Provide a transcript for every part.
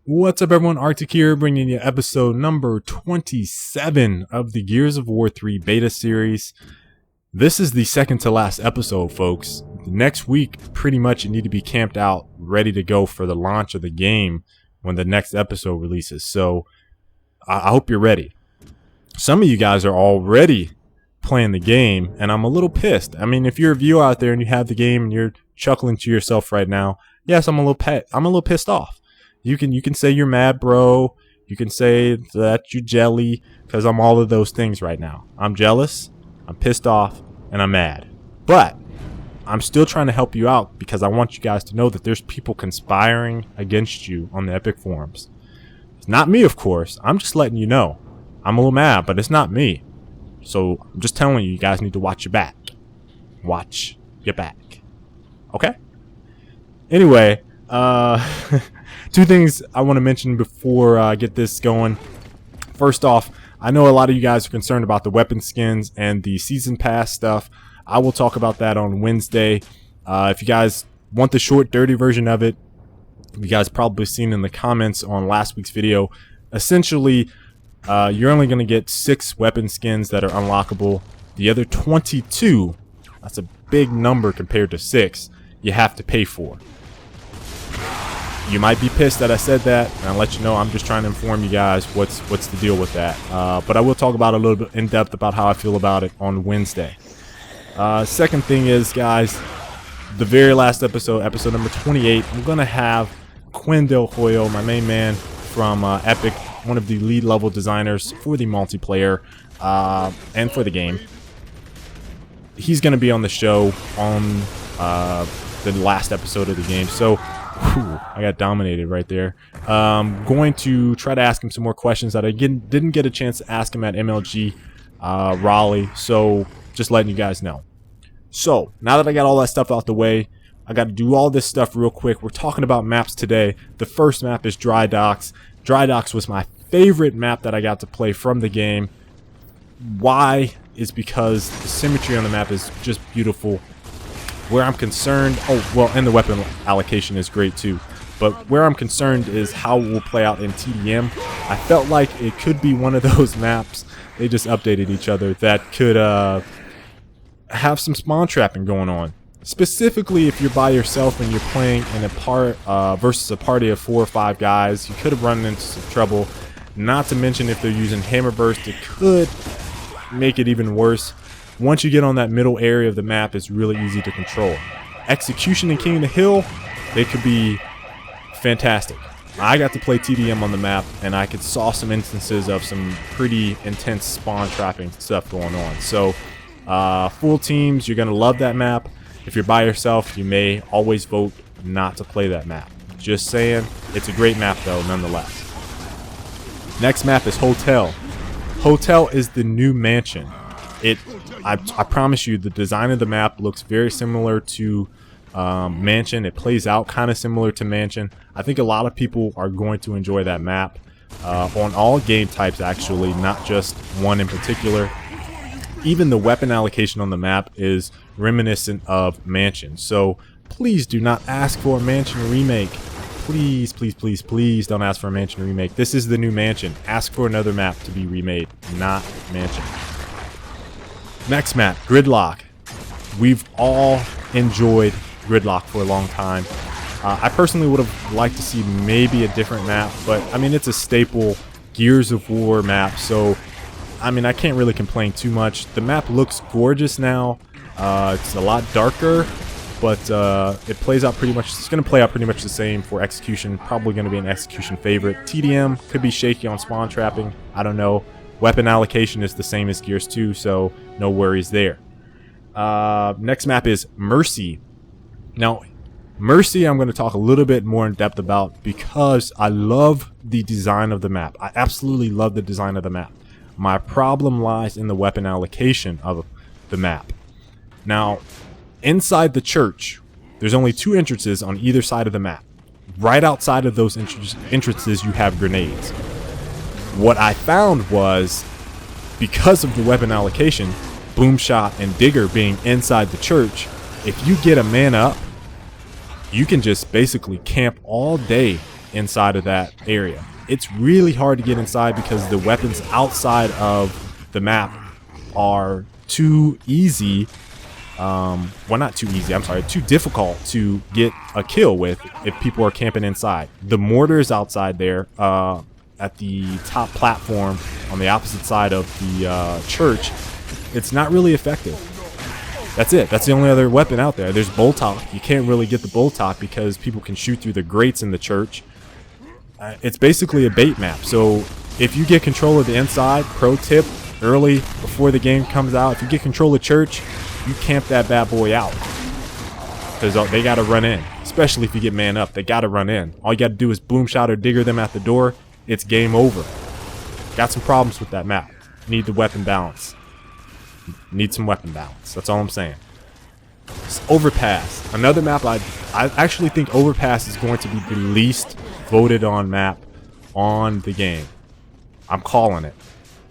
What's up, everyone? Arctic here, bringing you episode number 27 of the Gears of War 3 beta series. This is the second to last episode, folks. Next week, pretty much you need to be camped out, ready to go for the launch of the game when the next episode releases. So, I hope you're ready. Some of you guys are already playing the game, and I'm a little pissed. I mean, if you're a viewer out there and you have the game and you're chuckling to yourself right now, yes, I'm a little pissed off. You can say you're mad, bro. You can say that you jelly, because I'm all of those things right now. I'm jealous, I'm pissed off, and I'm mad. But I'm still trying to help you out because I want you guys to know that there's people conspiring against you on the Epic forums. It's not me, of course. I'm just letting you know. I'm a little mad, but it's not me. So I'm just telling you, you guys need to watch your back. Watch your back. Okay? Anyway, two things I want to mention before I get this going. First off, I know a lot of you guys are concerned about the weapon skins and the season pass stuff. I will talk about that on Wednesday. If you guys want the short, dirty version of it, you guys probably seen in the comments on last week's video. Essentially, you're only going to get 6 weapon skins that are unlockable. The other 22, that's a big number compared to 6, you have to pay for. You might be pissed that I said that, and I'll let you know I'm just trying to inform you guys what's the deal with that. But I will talk about it a little bit in depth about how I feel about it on Wednesday. Second thing is, guys, the very last episode number 28, I'm going to have Quinn Del Hoyo, my main man from Epic, one of the lead level designers for the multiplayer and for the game. He's going to be on the show on the last episode of the game. So I got dominated right there. Going to try to ask him some more questions that I didn't get a chance to ask him at MLG Raleigh. So just letting you guys know. So now that I got all that stuff out the way, I got to do all this stuff real quick. We're talking about maps today. The first map is Drydocks. Drydocks was my favorite map that I got to play from the game. Why? Is because the symmetry on the map is just beautiful. Where I'm concerned, and the weapon allocation is great too, but where I'm concerned is how it will play out in TDM. I felt like it could be one of those maps, they just updated each other, that could have some spawn trapping going on. Specifically, if you're by yourself and you're playing in a versus a party of 4 or 5 guys, you could have run into some trouble. Not to mention if they're using hammer burst, it could make it even worse. Once you get on that middle area of the map, it's really easy to control. Execution and King of the Hill, they could be fantastic. I got to play TDM on the map, and I saw some instances of some pretty intense spawn trapping stuff going on. So, full teams, you're going to love that map. If you're by yourself, you may always vote not to play that map. Just saying, it's a great map though, nonetheless. Next map is Hotel. Hotel is the new mansion. I promise you, the design of the map looks very similar to Mansion. It plays out kind of similar to Mansion. I think a lot of people are going to enjoy that map on all game types, actually, not just one in particular. Even the weapon allocation on the map is reminiscent of Mansion. So please do not ask for a Mansion remake. Please, please, please, please don't ask for a Mansion remake. This is the new Mansion. Ask for another map to be remade, not Mansion. Next map, Gridlock. We've all enjoyed Gridlock for a long time. I personally would have liked to see maybe a different map, but I mean, it's a staple Gears of War map, so I mean, I can't really complain too much. The map looks gorgeous now. It's a lot darker, but it plays out pretty much. It's going to play out pretty much the same for execution. Probably going to be an execution favorite. TDM could be shaky on spawn trapping. I don't know. Weapon allocation is the same as Gears 2, so no worries there. Next map is Mercy. Now, Mercy I'm going to talk a little bit more in depth about because I love the design of the map. I absolutely love the design of the map. My problem lies in the weapon allocation of the map. Now, inside the church, there's only 2 entrances on either side of the map. Right outside of those entrances, you have grenades. What I found was, because of the weapon allocation, Boomshot and Digger being inside the church, if you get a man up, you can just basically camp all day inside of that area. It's really hard to get inside because the weapons outside of the map are too easy. Well, not too easy, I'm sorry, too difficult to get a kill with if people are camping inside. The mortars outside there, at the top platform on the opposite side of the church, it's not really effective. That's it. That's the only other weapon out there. There's Boltok. You can't really get the Boltok because people can shoot through the grates in the church. It's basically a bait map. So if you get control of the inside, pro tip, early before the game comes out, if you get control of church, you camp that bad boy out. Because they got to run in. Especially if you get man up. They got to run in. All you got to do is boom shot or digger them at the door. It's game over. Got some problems with that map. Need the weapon balance. Need some weapon balance. That's all I'm saying. It's Overpass. Another map I actually think Overpass is going to be the least voted on map on the game. I'm calling it.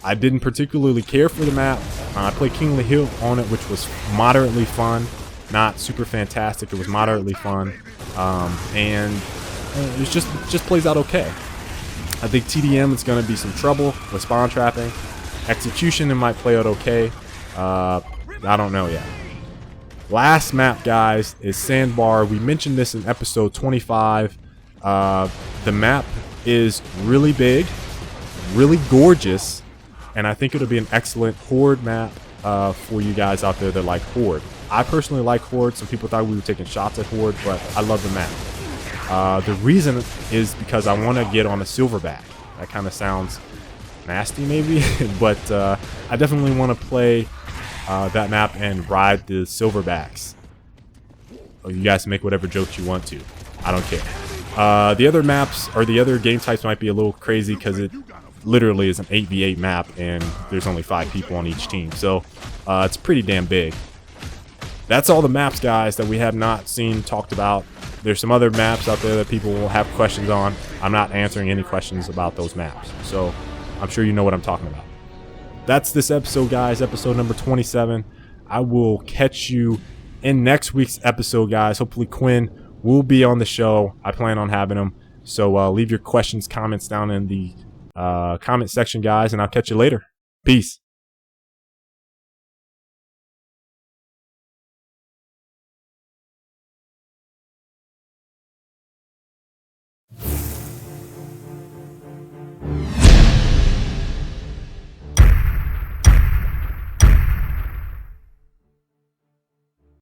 I didn't particularly care for the map. I played King of the Hill on it, which was moderately fun. Not super fantastic. It was moderately fun. And it just plays out okay. I think TDM is going to be some trouble with spawn trapping. Execution, it might play out okay. I don't know yet. Last map, guys, is Sandbar. We mentioned this in episode 25. The map is really big, really gorgeous, and I think it'll be an excellent Horde map for you guys out there that like Horde. I personally like Horde. Some people thought we were taking shots at Horde, but I love the map. The reason is because I want to get on a Silverback. That kind of sounds nasty maybe, but I definitely want to play that map and ride the Silverbacks. You guys make whatever jokes you want to. I don't care. The other maps or the other game types might be a little crazy because it literally is an 8v8 map and there's only 5 people on each team, so it's pretty damn big. That's all the maps, guys, that we have not seen talked about. There's some other maps out there that people will have questions on. I'm not answering any questions about those maps, so I'm sure you know what I'm talking about. That's this episode, guys, episode number 27. I will catch you in next week's episode, guys. Hopefully Quinn will be on the show. I plan on having him. So leave your questions, comments down in the comment section, guys, and I'll catch you later. Peace.